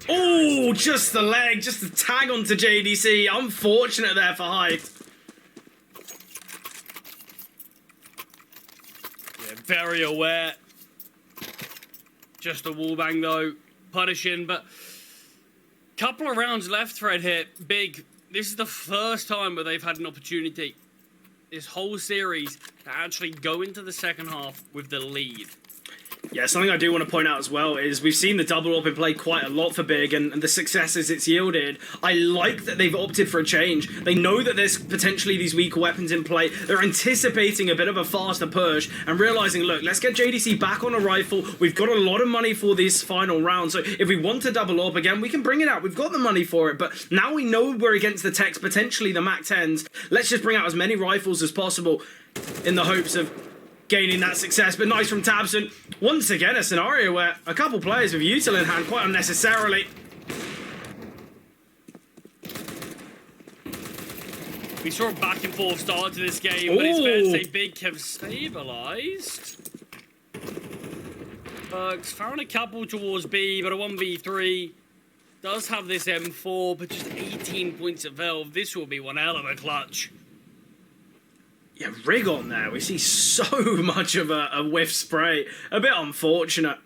Oh, just the leg, just the tag onto JDC. Unfortunate there for Hyped. Yeah, very aware. Just a wallbang though, punishing, but couple of rounds left, Fred here. Big. This is the first time where they've had an opportunity this whole series to actually go into the second half with the lead. Yeah, something I do want to point out as well is we've seen the double AWP in play quite a lot for Big, and the successes it's yielded. I like that they've opted for a change. They know that there's potentially these weaker weapons in play. They're anticipating a bit of a faster push and realizing, look, let's get JDC back on a rifle. We've got a lot of money for this final round, so if we want to double AWP again, we can bring it out. We've got the money for it, but now we know we're against the techs, potentially the Mac 10s. Let's just bring out as many rifles as possible in the hopes of gaining that success. But nice from tabseN. Once again, a scenario where a couple players with util in hand quite unnecessarily. We saw a back and forth start to this game, but it's fair to say Big have stabilised. Bugs found a couple towards B, but a 1v3 does have this M4, but just 18 points of Valve. This will be one hell of a clutch. Yeah, rig on there. We see so much of a whiff spray. A bit unfortunate.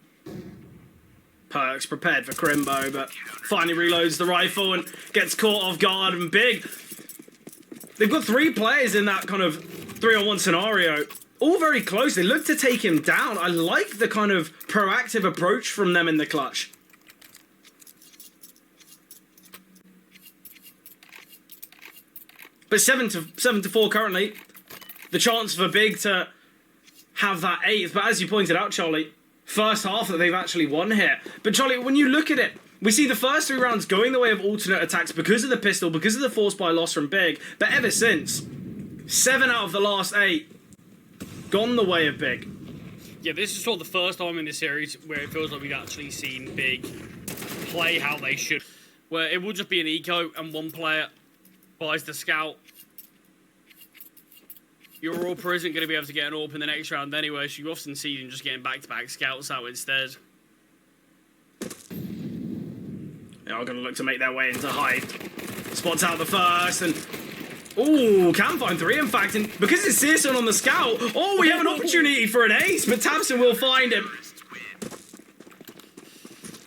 Perks prepared for Crimbo, but finally reloads the rifle and gets caught off guard. And Big, they've got 3 players in that kind of 3-on-1 scenario. All very close. They look to take him down. I like the kind of proactive approach from them in the clutch. But 7-4 currently. The chance for Big to have that 8th, but as you pointed out, Charlie, first half that they've actually won here. But Charlie, when you look at it, we see the first 3 rounds going the way of alternate attacks because of the pistol, because of the force buy loss from Big. But ever since, 7 out of the last 8 gone the way of Big. Yeah, this is sort of the first time in this series where it feels like we've actually seen Big play how they should. Where it will just be an eco and one player buys the scout. Your AWPer isn't going to be able to get an AWP in the next round anyway, so you often see them just getting back-to-back scouts out instead. They are going to look to make their way into height. Spots out the first, and ooh, can find 3 in fact, and because it's csgo on the scout, oh, we have an opportunity for an ace, but tabseN will find him.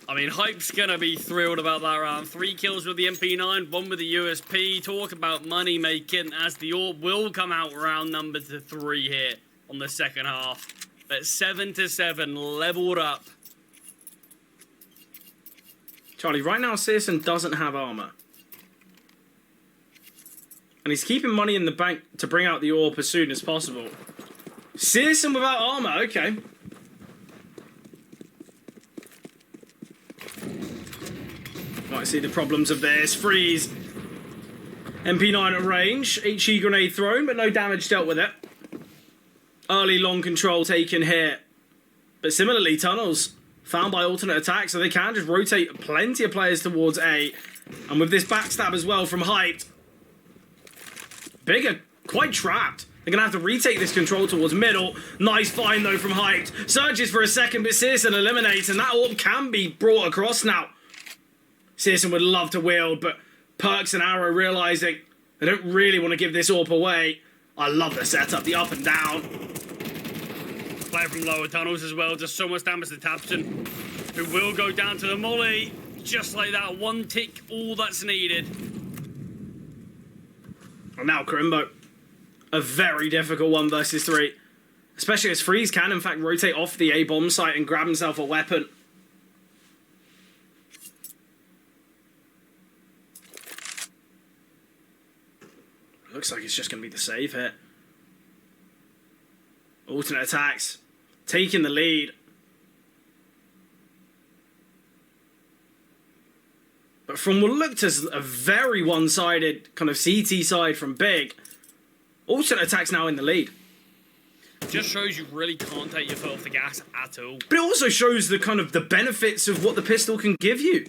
I mean, Hype's going to be thrilled about that round. 3 kills with the MP9, 1 with the USP. Talk about money making as the AWP will come out round number 3 here on the second half. But 7-7, leveled up. Charlie, right now csgo doesn't have armor. And he's keeping money in the bank to bring out the AWP as soon as possible. csgo without armor, okay. Might see the problems of this. Freeze. MP9 at range. HE grenade thrown, but no damage dealt with it. Early long control taken here. But similarly, tunnels found by alternate attack, so they can just rotate plenty of players towards A. And with this backstab as well from Hyped, Big are quite trapped. They're going to have to retake this control towards middle. Nice find, though, from Hyped. Searches for a second, but csgo eliminates, and that AWP can be brought across now. csgo would love to wield, but Perks and Arrow realizing they don't really want to give this AWP away. I love the setup, the up and down. Player from lower tunnels as well, just so much damage to tabseN, who will go down to the molly. Just like that, 1 tick, all that's needed. And now Crimbo. A very difficult 1 versus 3. Especially as Freeze can, in fact, rotate off the A bomb site and grab himself a weapon. Looks like it's just going to be the save here. Alternate attacks. Taking the lead. But from what looked as a very one-sided kind of CT side from Big, alternate attacks now in the lead. Just shows you really can't take your foot off the gas at all. But it also shows the kind of the benefits of what the pistol can give you.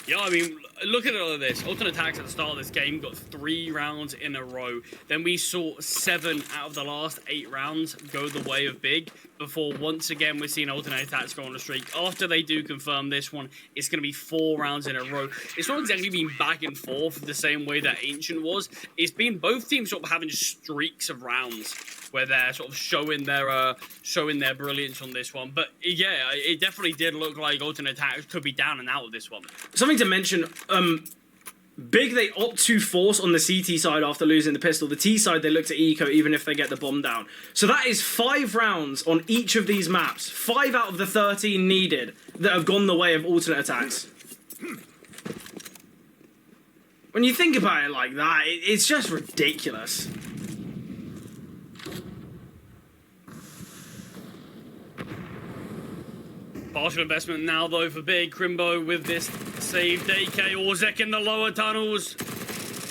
Yeah, I mean, look at all of this. Alternate attacks at the start of this game got 3 rounds in a row. Then we saw 7 out of the last 8 rounds go the way of Big. Before once again we're seeing alternate attacks go on a streak. After they do confirm this one, it's going to be 4 rounds in a row. It's not exactly been back and forth the same way that Ancient was. It's been both teams sort of having streaks of rounds where they're sort of showing their brilliance on this one. But yeah, it definitely did look like alternate attacks could be down and out of this one. Something to mention, Big, they opt to force on the CT side after losing the pistol. The T side, they look to eco even if they get the bomb down. So that is 5 rounds on each of these maps. 5 out of the 13 needed that have gone the way of alternate attacks. When you think about it like that, it's just ridiculous. Partial investment now, though, for Big. Crimbo with this saved AK. Orzek in the lower tunnels.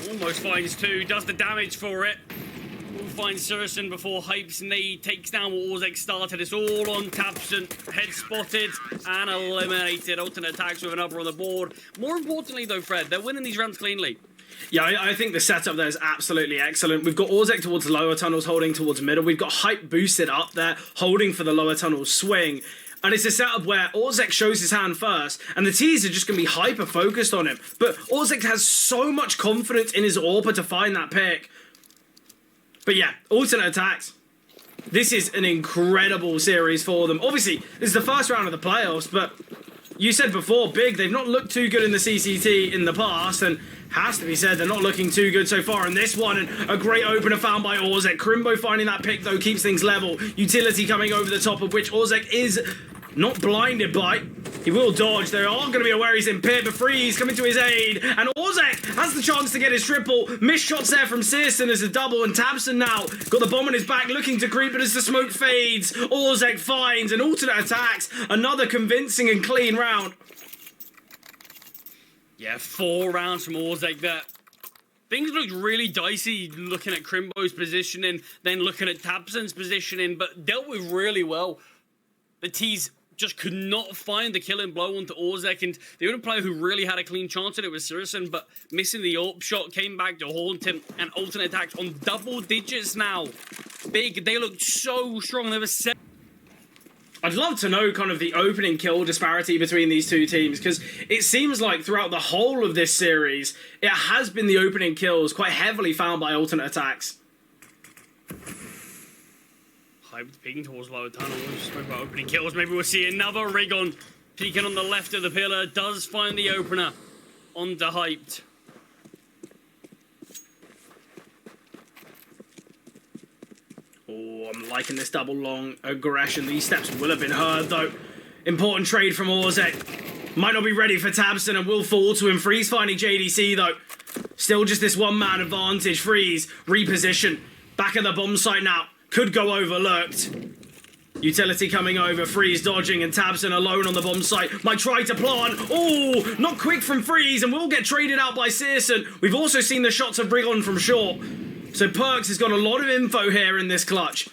Almost finds 2. Does the damage for it. Will find Surison before Hype's nade takes down what Orzek started. It's all on tabseN. Head spotted and eliminated. Alternate attacks with another on the board. More importantly, though, Fred, they're winning these rounds cleanly. Yeah, I think the setup there is absolutely excellent. We've got Orzek towards lower tunnels, holding towards middle. We've got Hype boosted up there, holding for the lower tunnel swing. And it's a setup where Orzek shows his hand first, and the T's are just going to be hyper-focused on him. But Orzek has so much confidence in his AWPer to find that pick. But yeah, alternate attacks. This is an incredible series for them. Obviously, this is the first round of the playoffs, but you said before, Big, they've not looked too good in the CCT in the past, and has to be said, they're not looking too good so far in this one. And a great opener found by Orzek. Crimbo finding that pick, though, keeps things level. Utility coming over the top of which Orzek is not blinded by. He will dodge. There are going to be a worries in pit, but Freeze coming to his aid. And Orzek has the chance to get his triple. Missed shots there from csgo as a double. And tabseN now got the bomb on his back, looking to creep, but as the smoke fades, Orzek finds an alternate attacks. Another convincing and clean round. Yeah, 4 rounds from Orzek there. Things looked really dicey looking at Crimbo's positioning, then looking at tabseN's positioning, but dealt with really well. The T's just could not find the killing blow onto Orzek, and the only player who really had a clean chance at it was Surison, but missing the AWP shot, came back to haunt him, and alternate attacks on double digits now. Big, they looked so strong. They were 7. I'd love to know kind of the opening kill disparity between these two teams, because it seems like throughout the whole of this series, it has been the opening kills quite heavily found by alternate attacks. Hype peeking towards lower tunnel. We'll just spoke about opening kills. Maybe we'll see another Rigon peeking on the left of the pillar. Does find the opener onto Hyped. Oh, I'm liking this double long aggression. These steps will have been heard, though. Important trade from Orzek. Might not be ready for tabseN and will fall to him. Freeze finding JDC, though. Still just this one-man advantage. Freeze, reposition. Back at the bomb site now. Could go overlooked. Utility coming over. Freeze dodging and tabseN alone on the bomb site. Might try to plant. Oh, not quick from Freeze and will get traded out by csgo. We've also seen the shots of Rigon from short. So Perkz has got a lot of info here in this clutch.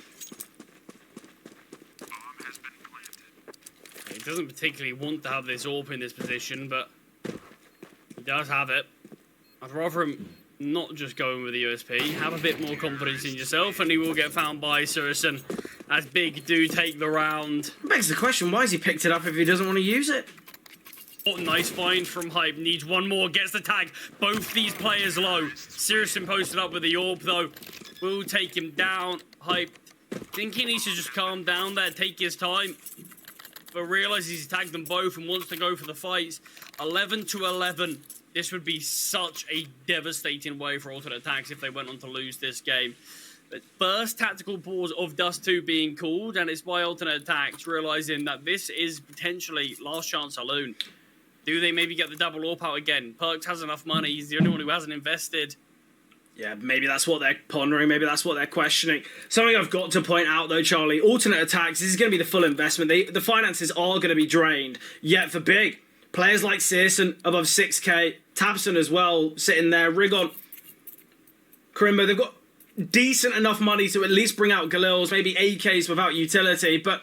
He doesn't particularly want to have this AWP in this position, but he does have it. I'd rather him not just going with the USP. Have a bit more confidence in yourself, and he will get found by Surison as Big do take the round. Begs the question, why has he picked it up if he doesn't want to use it? Oh, nice find from Hype. Needs one more. Gets the tag. Both these players low. Surison posted up with the AWP, though. Will take him down. Hype. Think he needs to just calm down there. Take his time. But realizes he's tagged them both and wants to go for the fights. 11 to 11. This would be such a devastating way for alternate attacks if they went on to lose this game. But first tactical pause of Dust 2 being called, and it's by alternate attacks realizing that this is potentially last chance saloon. Do they maybe get the double AWP out again? Perkz has enough money. He's the only one who hasn't invested. Yeah, maybe that's what they're pondering. Maybe that's what they're questioning. Something I've got to point out, though, Charlie. Alternate attacks, this is going to be the full investment. The finances are going to be drained. Yet for Big, players like csgo above 6k, tabseN as well, sitting there, Rigon, Crimbo, they've got decent enough money to at least bring out Galils, maybe AKs without utility, but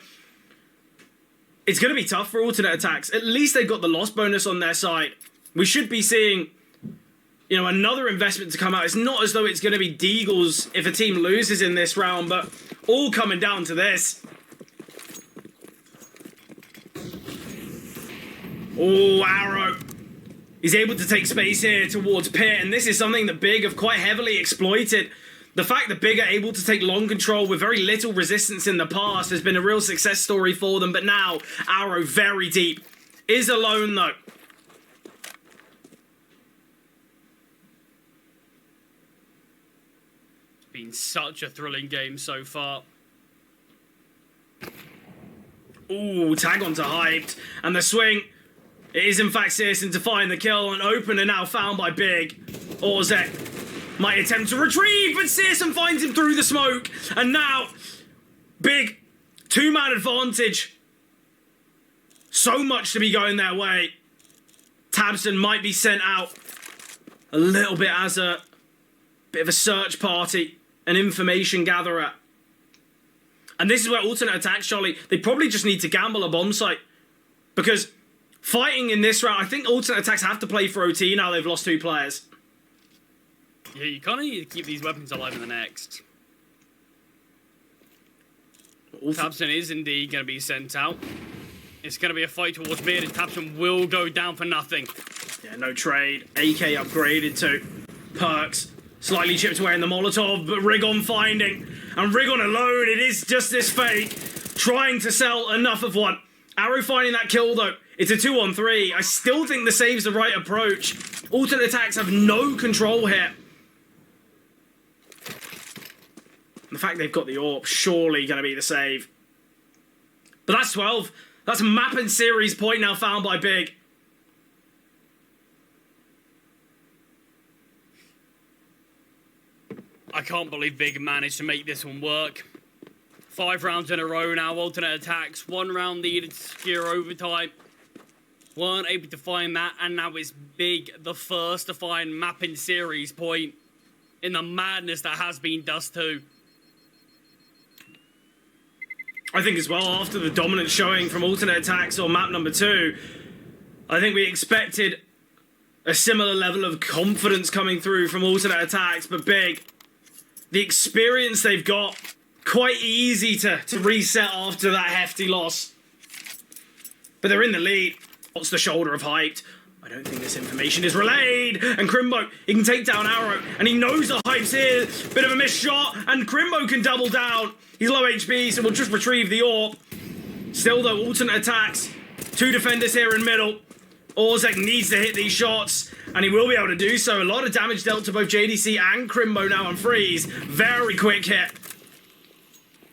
it's going to be tough for alternate attacks. At least they've got the loss bonus on their side. We should be seeing, you know, another investment to come out. It's not as though it's going to be Deagles if a team loses in this round, but all coming down to this. Oh, Arrow. He's able to take space here towards Pit, and this is something that Big have quite heavily exploited. The fact that Big are able to take long control with very little resistance in the past has been a real success story for them, but now Arrow very deep. Is alone, though. been such a thrilling game so far. Ooh, tag onto Hyped. And the swing, it is in fact Searson to find the kill. An opener now found by Big. Orzek might attempt to retrieve, but Searson finds him through the smoke. And now, Big, two-man advantage. So much to be going their way. Tabson might be sent out a little bit as a bit of a search party, an information gatherer. And this is where alternate attacks, Charlie, they probably just need to gamble a bomb site. Because fighting in this round, I think alternate attacks have to play for OT now they've lost 2 players. Yeah, you kind of need to keep these weapons alive in the next. Tabson is indeed going to be sent out. It's going to be a fight towards mid, and Tabson will go down for nothing. Yeah, no trade. AK upgraded to Perks. Slightly chipped away in the Molotov, but Rigon finding. And Rigon alone, it is just this fake. Trying to sell enough of one. Arrow finding that kill though. It's a 2-on-3. I still think the save's the right approach. Alternate attacks have no control here. The fact they've got the AWP, surely going to be the save. But that's 12. That's a map and series point now found by Big. I can't believe Big managed to make this one work. 5 rounds in a row now, alternate attacks. 1 round needed to secure overtime. Weren't able to find that, and now it's Big, the first to find mapping series point in the madness that has been Dust 2. I think as well, after the dominant showing from alternate attacks on map number 2, I think we expected a similar level of confidence coming through from alternate attacks, but Big, the experience they've got, quite easy to reset after that hefty loss. But they're in the lead. What's the shoulder of Hyped? I don't think this information is relayed. And Crimbo, he can take down Arrow, and he knows the Hype's here. Bit of a missed shot, and Crimbo can double down. He's low HP, so we'll just retrieve the AWP. Still though, alternate attacks. 2 defenders here in middle. Orzek needs to hit these shots, and he will be able to do so. A lot of damage dealt to both JDC and Crimbo now on Freeze. Very quick hit.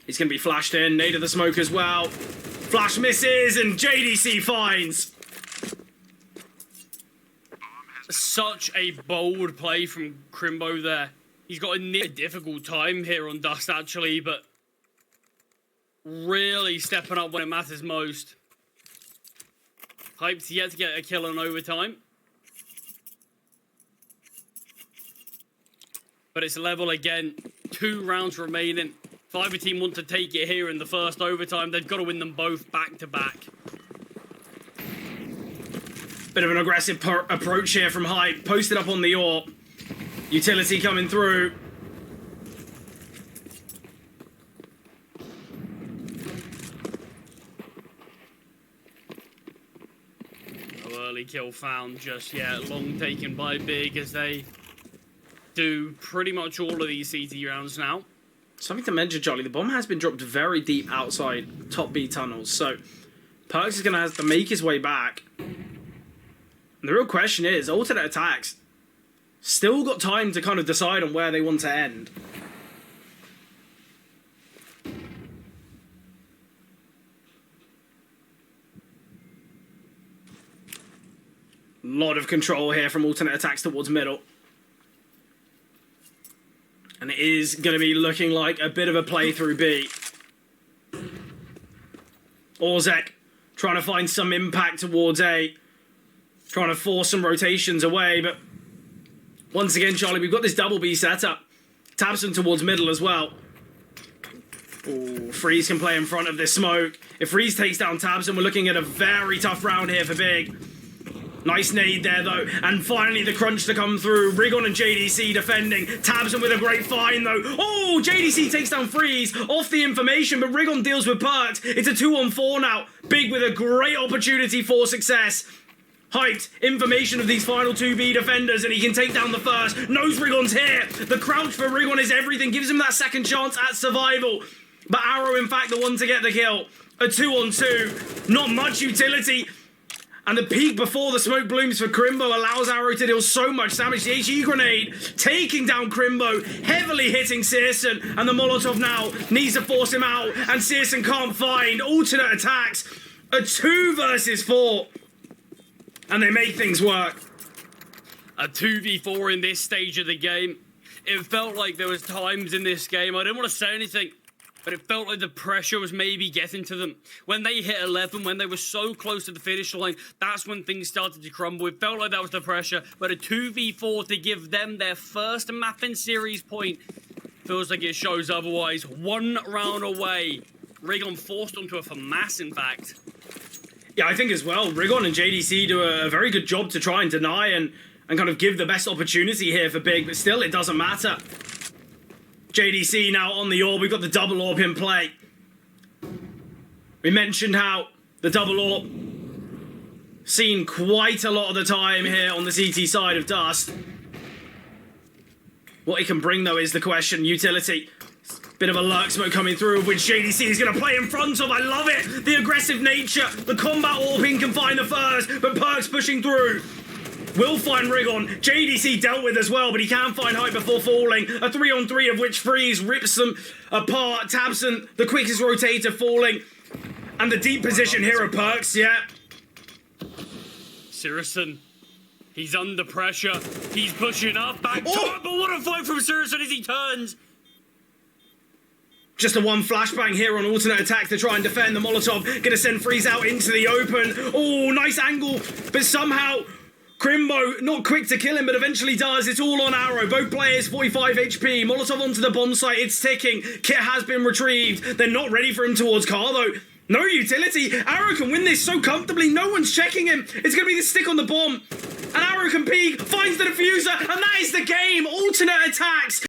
He's going to be flashed in. Nade of the smoke as well. Flash misses, and JDC finds. Such a bold play from Crimbo there. He's got a near difficult time here on Dust, actually, but really stepping up when it matters most. Hyped's yet to get a kill in overtime. But it's level again. 2 rounds remaining. If either team want to take it here in the first overtime, they've got to win them both back to back. Bit of an aggressive approach here from Hype. Posted up on the AWP. Utility coming through. No early kill found just yet. Long taken by Big as they do pretty much all of these CT rounds now. Something to mention, Charlie. The bomb has been dropped very deep outside top B tunnels. So Perks is going to have to make his way back. And the real question is, alternate attacks still got time to kind of decide on where they want to end. Lot of control here from alternate attacks towards middle. And it is going to be looking like a bit of a play through B. Orzek trying to find some impact towards A. Trying to force some rotations away, but once again, Charlie, we've got this double B setup. Tabson towards middle as well. Ooh, Freeze can play in front of this smoke. If Freeze takes down Tabson, we're looking at a very tough round here for Big. Nice nade there, though. And finally, the crunch to come through. Rigon and JDC defending. Tabson with a great find, though. Oh, JDC takes down Freeze off the information, but Rigon deals with Perks. It's a 2-on-4 now. Big with a great opportunity for success. Hyped information of these final 2B defenders, and he can take down the first. Knows Rigon's here. The crouch for Rigon is everything. Gives him that second chance at survival. But Arrow, in fact, the one to get the kill. A 2-on-2. Not much utility. And the peek before the smoke blooms for Crimbo allows Arrow to deal so much damage. The HE grenade taking down Crimbo, heavily hitting Searson. And the Molotov now needs to force him out. And Searson can't find alternate attacks. A 2 versus 4. And they make things work. A 2v4 in this stage of the game. It felt like there was times in this game, I didn't want to say anything, but it felt like the pressure was maybe getting to them. When they hit 11, when they were so close to the finish line, that's when things started to crumble. It felt like that was the pressure, but a 2v4 to give them their first map in series point feels like it shows otherwise. 1 round away. Rigon forced onto a FAMAS, in fact. Yeah, I think as well, Rigon and JDC do a very good job to try and deny and kind of give the best opportunity here for Big, but still, it doesn't matter. JDC now on the orb. We've got the double orb in play. We mentioned how the double orb seen quite a lot of the time here on the CT side of Dust. What it can bring, though, is the question. Utility. Bit of a lurk smoke coming through, of which JDC is going to play in front of. I love it. The aggressive nature. The combat orping can find the first, but Perks pushing through. Will find Rigon. JDC dealt with as well, but he can find height before falling. A 3-on-3 of which Freeze rips them apart. Tabson, the quickest rotator, falling. And the deep position here of Perks, yeah. Sirison, he's under pressure. He's pushing up, back top, but what a fight from Sirison as he turns. Just a 1 flashbang here on alternate attack to try and defend the Molotov. Gonna send Freeze out into the open. Oh, nice angle, but somehow Crimbo, not quick to kill him, but eventually does. It's all on Arrow. Both players, 45 HP. Molotov onto the bomb site. It's ticking. Kit has been retrieved. They're not ready for him towards Car, though. No utility. Arrow can win this so comfortably. No one's checking him. It's going to be the stick on the bomb. And Arrow can peek, finds the diffuser, and that is the game. Alternate attacks